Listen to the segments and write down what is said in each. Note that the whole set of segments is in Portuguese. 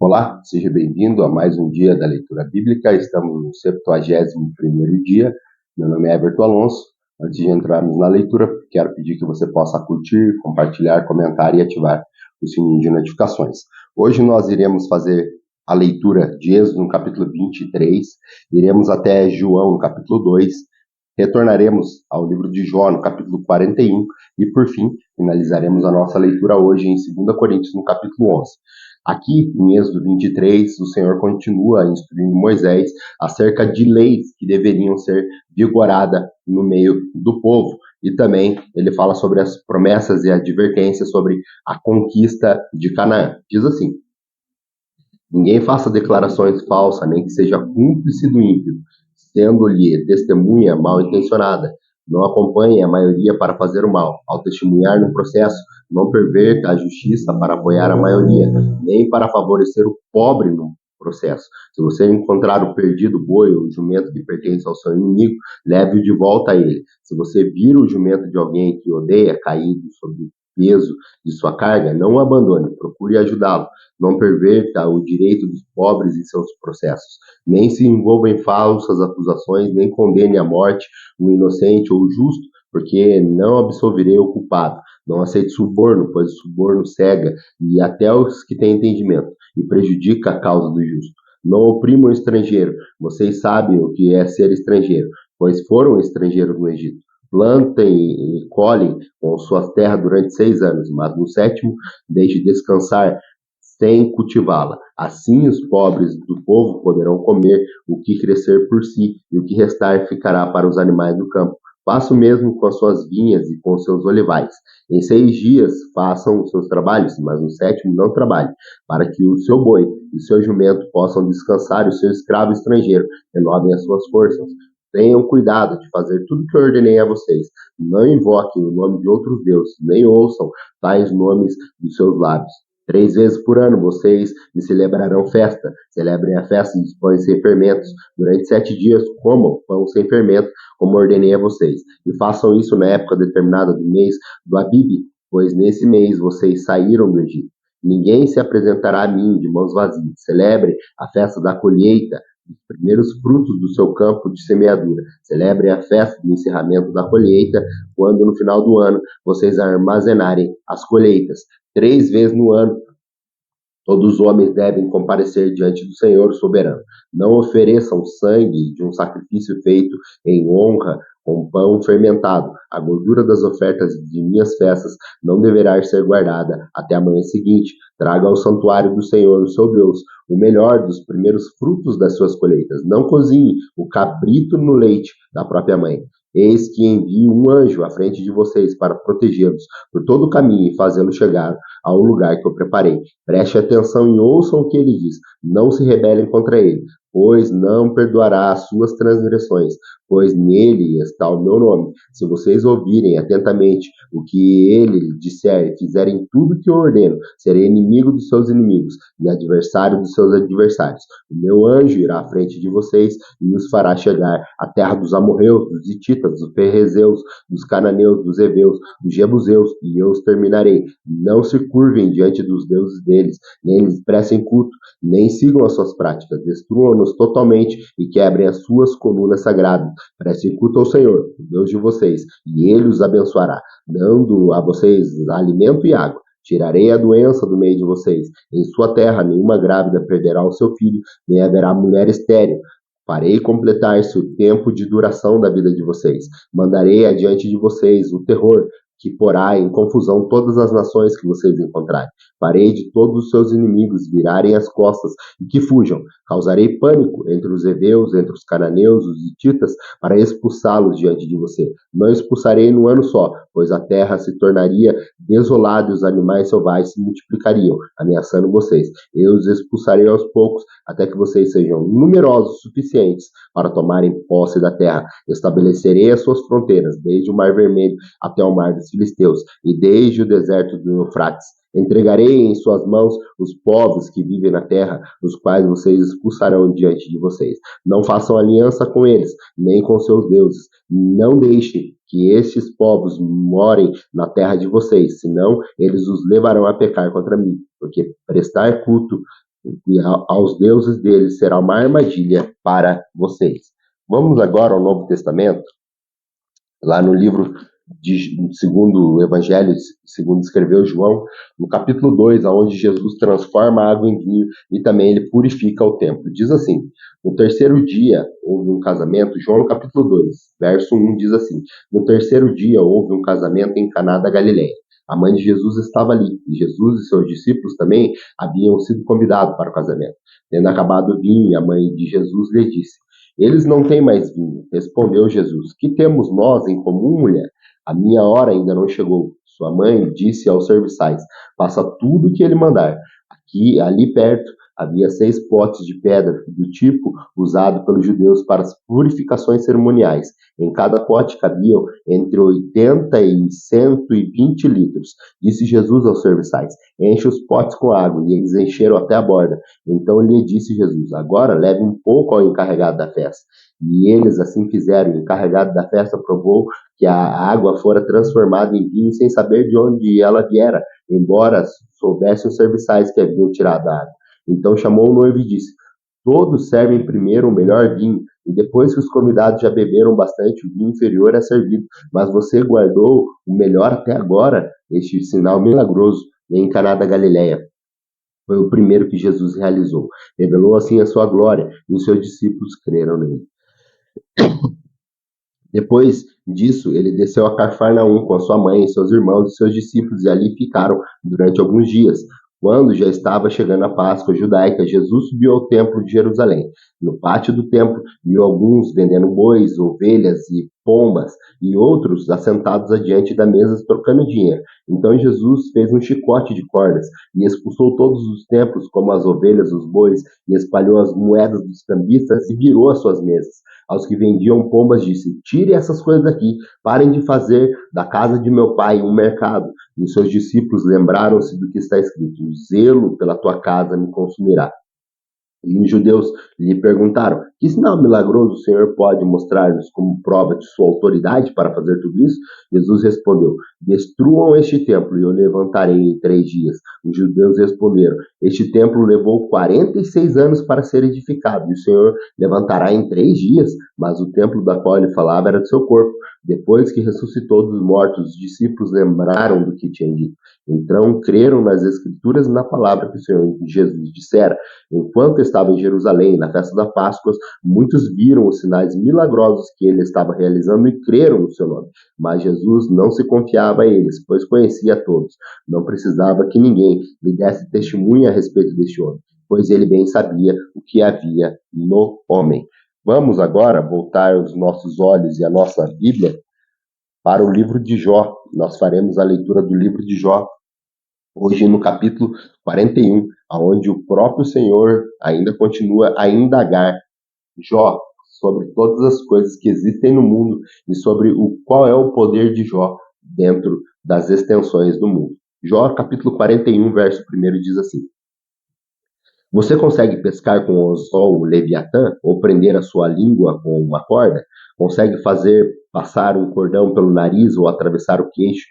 Olá, seja bem-vindo a mais um dia da leitura bíblica. Estamos no 71º dia. Meu nome é Everton Alonso. Antes de entrarmos na leitura, quero pedir que você possa curtir, compartilhar, comentar e ativar o sininho de notificações. Hoje nós iremos fazer a leitura de Êxodo no capítulo 23, iremos até João no capítulo 2, retornaremos ao livro de Jó no capítulo 41 e, por fim, finalizaremos a nossa leitura hoje em 2 Coríntios no capítulo 11. Aqui, em Êxodo 23, o Senhor continua instruindo Moisés acerca de leis que deveriam ser vigoradas no meio do povo. E também ele fala sobre as promessas e advertências sobre a conquista de Canaã. Diz assim: ninguém faça declarações falsas, nem que seja cúmplice do ímpio, sendo-lhe testemunha mal intencionada. Não acompanhe a maioria para fazer o mal. Ao testemunhar no processo, não perverta a justiça para apoiar a maioria, nem para favorecer o pobre no processo. Se você encontrar o perdido boi ou o jumento que pertence ao seu inimigo, leve-o de volta a ele. Se você vir o jumento de alguém que odeia caído sobre o peso de sua carga, não o abandone, procure ajudá-lo. Não perverta o direito dos pobres em seus processos. Nem se envolva em falsas acusações, nem condene à morte o inocente ou o justo, porque não absolverei o culpado. Não aceite suborno, pois o suborno cega e até os que têm entendimento, e prejudica a causa do justo. Não oprima o estrangeiro. Vocês sabem o que é ser estrangeiro, pois foram estrangeiros no Egito. Plantem e colhem com suas terras durante 6 anos, mas no 7º deixe descansar sem cultivá-la. Assim os pobres do povo poderão comer o que crescer por si, e o que restar ficará para os animais do campo. Faça o mesmo com as suas vinhas e com os seus olivais. Em 6 dias façam os seus trabalhos, mas no 7º não trabalhe, para que o seu boi e o seu jumento possam descansar e o seu escravo estrangeiro renovem as suas forças. Tenham cuidado de fazer tudo o que eu ordenei a vocês. Não invoquem o nome de outros deuses, nem ouçam tais nomes dos seus lábios. 3 vezes por ano vocês me celebrarão festa. Celebrem a festa dos pães sem fermentos. Durante 7 dias comam pão sem fermento, como ordenei a vocês. E façam isso na época determinada do mês do Abibe, pois nesse mês vocês saíram do Egito. Ninguém se apresentará a mim de mãos vazias. Celebre a festa da colheita, os primeiros frutos do seu campo de semeadura. Celebrem a festa do encerramento da colheita, quando no final do ano vocês armazenarem as colheitas. 3 vezes no ano, todos os homens devem comparecer diante do Senhor soberano. Não ofereçam sangue de um sacrifício feito em honra com pão fermentado. A gordura das ofertas de minhas festas não deverá ser guardada até a manhã seguinte. Traga ao santuário do Senhor, o seu Deus, o melhor dos primeiros frutos das suas colheitas. Não cozinhe o cabrito no leite da própria mãe. Eis que envio um anjo à frente de vocês para protegê-los por todo o caminho e fazê-los chegar ao lugar que eu preparei. Preste atenção e ouçam o que ele diz. Não se rebelem contra ele, pois não perdoará as suas transgressões, pois nele está o meu nome. Se vocês ouvirem atentamente o que ele disser e fizerem tudo o que eu ordeno, serei inimigo dos seus inimigos e adversário dos seus adversários. O meu anjo irá à frente de vocês e os fará chegar à terra dos amorreus, dos hititas, dos ferrezeus, dos cananeus, dos heveus, dos jebuseus, e eu os terminarei. Não se curvem diante dos deuses deles, nem lhes prestem culto, nem sigam as suas práticas. Destruam-nos totalmente e quebrem as suas colunas sagradas. Prestem culto ao Senhor, o Deus de vocês, e ele os abençoará, dando a vocês alimento e água. Tirarei a doença do meio de vocês. Em sua terra nenhuma grávida perderá o seu filho, nem haverá mulher estéril. Farei completar-se o tempo de duração da vida de vocês. Mandarei adiante de vocês o terror, que porá em confusão todas as nações que vocês encontrarem. Farei de todos os seus inimigos virarem as costas e que fujam. Causarei pânico entre os heveus, entre os cananeus, os hititas, para expulsá-los diante de você. Não expulsarei num ano só, pois a terra se tornaria desolada e os animais selvagens se multiplicariam, ameaçando vocês. Eu os expulsarei aos poucos, até que vocês sejam numerosos o suficientes para tomarem posse da terra. Estabelecerei as suas fronteiras, desde o Mar Vermelho até o Mar dos Filisteus, e desde o deserto do Eufrates. Entregarei em suas mãos os povos que vivem na terra, os quais vocês expulsarão diante de vocês. Não façam aliança com eles, nem com seus deuses. Não deixem que estes povos morem na terra de vocês, senão eles os levarão a pecar contra mim, porque prestar culto e aos deuses deles será uma armadilha para vocês. Vamos agora ao Novo Testamento, lá no livro segundo o Evangelho, segundo escreveu João, no capítulo 2, onde Jesus transforma a água em vinho e também ele purifica o templo. Diz assim: no terceiro dia houve um casamento, João no capítulo 2, verso 1 diz assim: no terceiro dia houve um casamento em Caná da Galileia. A mãe de Jesus estava ali, e Jesus e seus discípulos também haviam sido convidados para o casamento. Tendo acabado o vinho, a mãe de Jesus lhe disse: eles não têm mais vinho. Respondeu Jesus: que temos nós em comum, mulher? A minha hora ainda não chegou. Sua mãe disse aos serviçais: faça tudo o que ele mandar. Ali perto, havia 6 potes de pedra, do tipo usado pelos judeus para as purificações cerimoniais. Em cada pote cabiam entre 80 e 120 litros. Disse Jesus aos serviçais: enche os potes com água, e eles encheram até a borda. Então lhe disse Jesus: agora leve um pouco ao encarregado da festa. E eles assim fizeram. O encarregado da festa provou que a água fora transformada em vinho sem saber de onde ela viera, embora soubessem os serviçais que haviam tirado a água. Então chamou o noivo e disse: todos servem primeiro o melhor vinho, e depois que os convidados já beberam bastante, o vinho inferior é servido. Mas você guardou o melhor até agora. Este sinal milagroso em Caná da Galileia foi o primeiro que Jesus realizou. Revelou assim a sua glória, e os seus discípulos creram nele. Depois disso, ele desceu a Cafarnaum com a sua mãe, seus irmãos e seus discípulos, e ali ficaram durante alguns dias. Quando já estava chegando a Páscoa judaica, Jesus subiu ao templo de Jerusalém. No pátio do templo, viu alguns vendendo bois, ovelhas e pombas, e outros assentados adiante da mesa trocando dinheiro. Então Jesus fez um chicote de cordas e expulsou todos os templos, como as ovelhas, os bois, e espalhou as moedas dos cambistas e virou as suas mesas. Aos que vendiam pombas disse: tire essas coisas daqui, parem de fazer da casa de meu pai um mercado. E seus discípulos lembraram-se do que está escrito: o zelo pela tua casa me consumirá. E os judeus lhe perguntaram: que sinal milagroso o Senhor pode mostrar-nos como prova de sua autoridade para fazer tudo isso? Jesus respondeu: destruam este templo e eu levantarei em 3 dias. Os judeus responderam: este templo levou 46 anos para ser edificado, e o Senhor levantará em 3 dias? Mas o templo da qual ele falava era do seu corpo. Depois que ressuscitou dos mortos, os discípulos lembraram do que tinha dito. Então creram nas Escrituras e na palavra que o Senhor Jesus dissera. Enquanto estava em Jerusalém, na festa da Páscoa, muitos viram os sinais milagrosos que ele estava realizando e creram no seu nome. Mas Jesus não se confiava a eles, pois conhecia a todos. Não precisava que ninguém lhe desse testemunha a respeito deste homem, pois ele bem sabia o que havia no homem. Vamos agora voltar os nossos olhos e a nossa Bíblia para o livro de Jó. Nós faremos a leitura do livro de Jó hoje no capítulo 41, onde o próprio Senhor ainda continua a indagar Jó sobre todas as coisas que existem no mundo e sobre qual é o poder de Jó dentro das extensões do mundo. Jó, capítulo 41, verso 1 diz assim: você consegue pescar com o anzol o Leviatã ou prender a sua língua com uma corda? Consegue fazer passar um cordão pelo nariz ou atravessar o queixo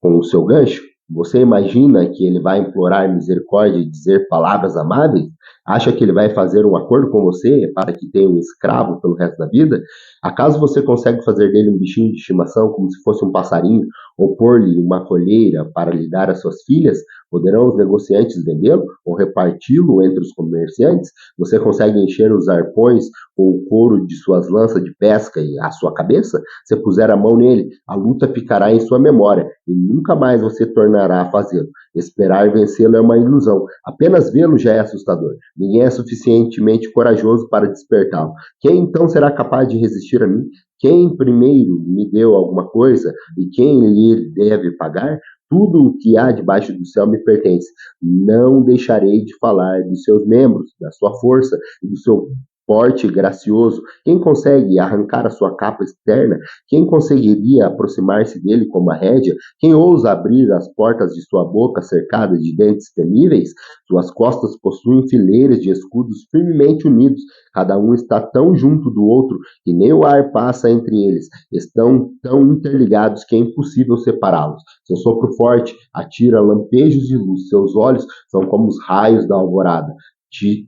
com o seu gancho? Você imagina que ele vai implorar misericórdia e dizer palavras amáveis? Acha que ele vai fazer um acordo com você para que tenha um escravo pelo resto da vida? Acaso você consegue fazer dele um bichinho de estimação como se fosse um passarinho ou pôr-lhe uma colheira para lhe dar às suas filhas? Poderão os negociantes vendê-lo ou reparti-lo entre os comerciantes? Você consegue encher os arpões ou o couro de suas lanças de pesca e a sua cabeça? Se puser a mão nele, a luta ficará em sua memória e nunca mais você tornará a fazê-lo. Esperar vencê-lo é uma ilusão. Apenas vê-lo já é assustador. Ninguém é suficientemente corajoso para despertá-lo. Quem então será capaz de resistir a mim? Quem primeiro me deu alguma coisa e quem lhe deve pagar? Tudo o que há debaixo do céu me pertence. Não deixarei de falar dos seus membros, da sua força e do seu porte gracioso. Quem consegue arrancar a sua capa externa? Quem conseguiria aproximar-se dele com uma rédea? Quem ousa abrir as portas de sua boca cercada de dentes temíveis? Suas costas possuem fileiras de escudos firmemente unidos. Cada um está tão junto do outro que nem o ar passa entre eles. Estão tão interligados que é impossível separá-los. Seu sopro forte atira lampejos de luz. Seus olhos são como os raios da alvorada.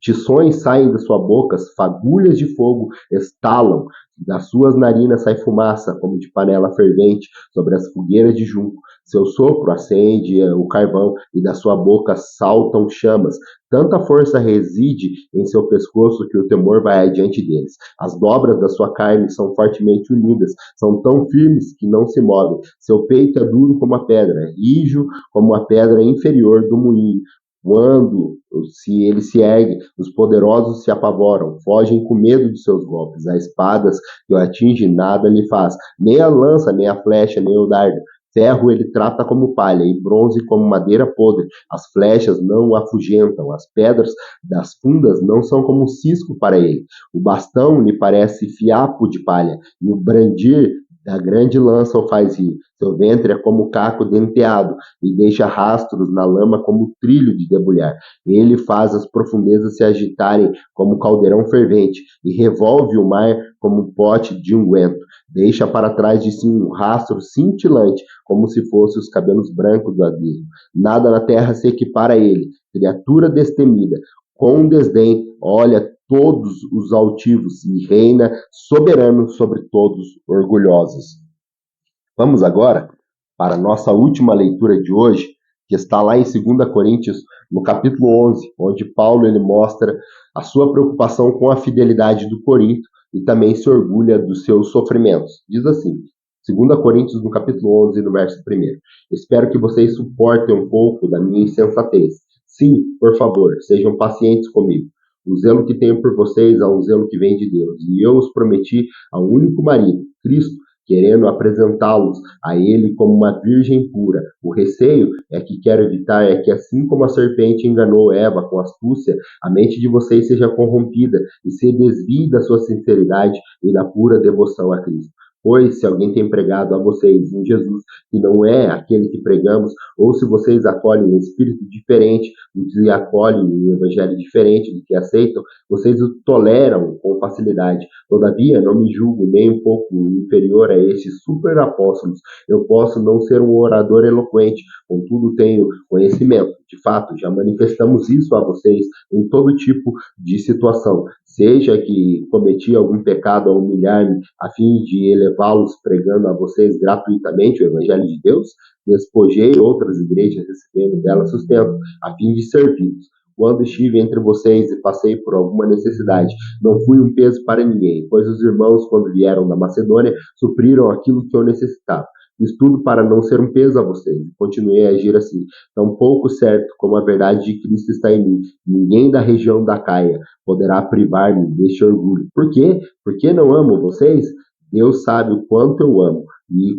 Tições saem da sua boca, fagulhas de fogo estalam, das suas narinas sai fumaça, como de panela fervente, sobre as fogueiras de junco. Seu sopro acende o carvão, e da sua boca saltam chamas. Tanta força reside em seu pescoço que o temor vai adiante deles. As dobras da sua carne são fortemente unidas, são tão firmes que não se movem. Seu peito é duro como a pedra, rijo como a pedra inferior do moinho. Quando se ele se ergue, os poderosos se apavoram, fogem com medo de seus golpes. As espadas que o atinge nada lhe faz, nem a lança, nem a flecha, nem o dardo. Ferro ele trata como palha, e bronze como madeira podre. As flechas não o afugentam, as pedras das fundas não são como cisco para ele. O bastão lhe parece fiapo de palha, e o brandir da grande lança o faz rir. Seu ventre é como caco denteado, e deixa rastros na lama como trilho de debulhar. Ele faz as profundezas se agitarem como caldeirão fervente, e revolve o mar como um pote de unguento. Deixa para trás de si um rastro cintilante, como se fossem os cabelos brancos do abismo. Nada na terra se equipara a ele, criatura destemida. Com desdém, olha todos os altivos e reina soberano sobre todos orgulhosos. Vamos agora para a nossa última leitura de hoje, que está lá em 2 Coríntios, no capítulo 11, onde Paulo ele mostra a sua preocupação com a fidelidade do Corinto e também se orgulha dos seus sofrimentos. Diz assim, 2 Coríntios, no capítulo 11, no verso 1. Espero que vocês suportem um pouco da minha insensatez. Sim, por favor, sejam pacientes comigo. O zelo que tenho por vocês é um zelo que vem de Deus, e eu os prometi a um único marido, Cristo, querendo apresentá-los a ele como uma virgem pura. O receio é que quero evitar é que, assim como a serpente enganou Eva com astúcia, a mente de vocês seja corrompida e se desvie da sua sinceridade e da pura devoção a Cristo. Pois, se alguém tem pregado a vocês em Jesus, que não é aquele que pregamos, ou se vocês acolhem um espírito diferente do que acolhem um evangelho diferente do que aceitam, vocês o toleram com facilidade. Todavia, não me julgo nem um pouco inferior a estes super apóstolos. Eu posso não ser um orador eloquente, contudo tenho conhecimento. De fato, já manifestamos isso a vocês em todo tipo de situação. Seja que cometi algum pecado a humilhar-me a fim de elevá-los pregando a vocês gratuitamente o Evangelho de Deus, despojei outras igrejas recebendo dela sustento, a fim de servi-los. Quando estive entre vocês e passei por alguma necessidade, não fui um peso para ninguém, pois os irmãos, quando vieram da Macedônia, supriram aquilo que eu necessitava. Fiz tudo para não ser um peso a vocês, e continuei a agir assim, tão pouco certo como a verdade de Cristo está em mim. Ninguém da região da Caia poderá privar-me deste orgulho. Por quê? Porque não amo vocês? Deus sabe o quanto eu amo, e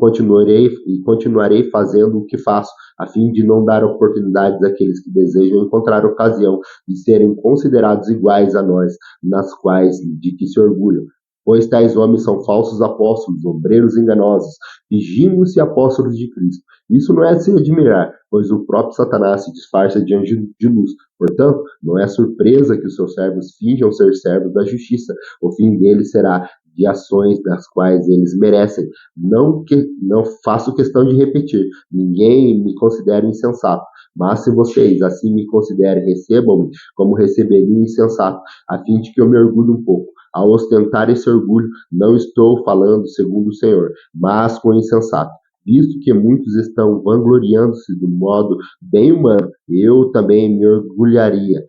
continuarei fazendo o que faço, a fim de não dar oportunidades àqueles que desejam encontrar ocasião de serem considerados iguais a nós, nas quais de que se orgulham. Pois tais homens são falsos apóstolos, obreiros enganosos, fingindo-se apóstolos de Cristo. Isso não é de se admirar, pois o próprio Satanás se disfarça de anjo de luz. Portanto, não é surpresa que os seus servos finjam ser servos da justiça. O fim deles será de ações das quais eles merecem. Não faço questão de repetir. Ninguém me considera insensato. Mas se vocês assim me considerem, recebam-me como receberiam um insensato, a fim de que eu me orgulhe um pouco. Ao ostentar esse orgulho, não estou falando segundo o Senhor, mas com insensato. Visto que muitos estão vangloriando-se do modo bem humano, eu também me orgulharia.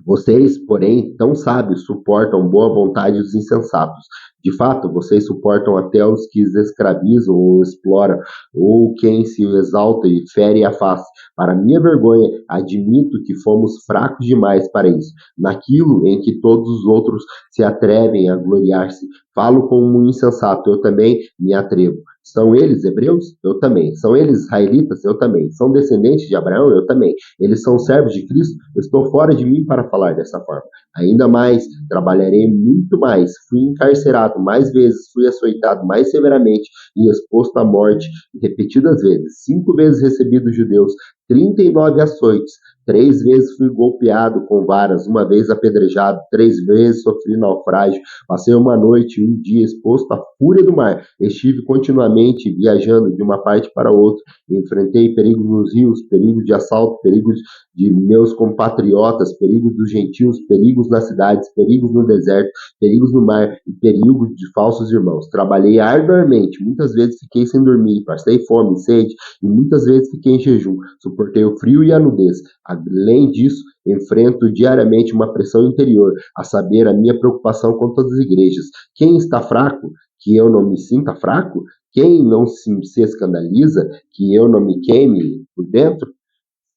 Vocês, porém, tão sábios, suportam boa vontade dos insensatos. De fato, vocês suportam até os que escravizam ou exploram, ou quem se exalta e fere a face. Para minha vergonha, admito que fomos fracos demais para isso. Naquilo em que todos os outros se atrevem a gloriar-se, falo como um insensato, eu também me atrevo. São eles hebreus? Eu também. São eles israelitas? Eu também. São descendentes de Abraão? Eu também. Eles são servos de Cristo? Eu estou fora de mim para falar dessa forma. Ainda mais, trabalharei muito mais. Fui encarcerado mais vezes, fui açoitado mais severamente e exposto à morte repetidas vezes. 5 vezes recebi dos judeus 39 açoites. 3 vezes fui golpeado com varas, uma vez apedrejado, 3 vezes sofri naufrágio, passei uma noite e um dia exposto à fúria do mar. Estive continuamente viajando de uma parte para outra, enfrentei perigos nos rios, perigos de assalto, perigos de meus compatriotas, perigos dos gentios, perigos nas cidades, perigos no deserto, perigos no mar e perigos de falsos irmãos. Trabalhei arduamente, muitas vezes fiquei sem dormir, passei fome, sede e muitas vezes fiquei em jejum. Suportei o frio e a nudez. Além disso, enfrento diariamente uma pressão interior, a saber, a minha preocupação com todas as igrejas. Quem está fraco, que eu não me sinta fraco? Quem não se escandaliza, que eu não me queime por dentro?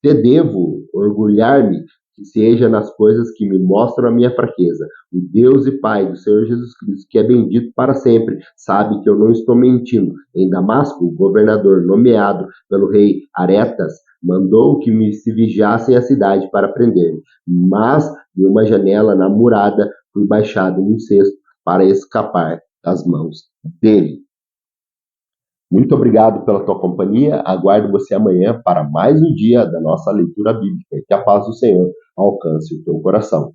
Se devo orgulhar-me, que seja nas coisas que me mostram a minha fraqueza. O Deus e Pai do Senhor Jesus Cristo, que é bendito para sempre, sabe que eu não estou mentindo. Em Damasco, o governador nomeado pelo rei Aretas mandou que me se vigiassem a cidade para prender-me. Mas, de uma janela na murada, fui baixado num cesto para escapar das mãos dele. Muito obrigado pela tua companhia. Aguardo você amanhã para mais um dia da nossa leitura bíblica. Que a paz do Senhor alcance o teu coração.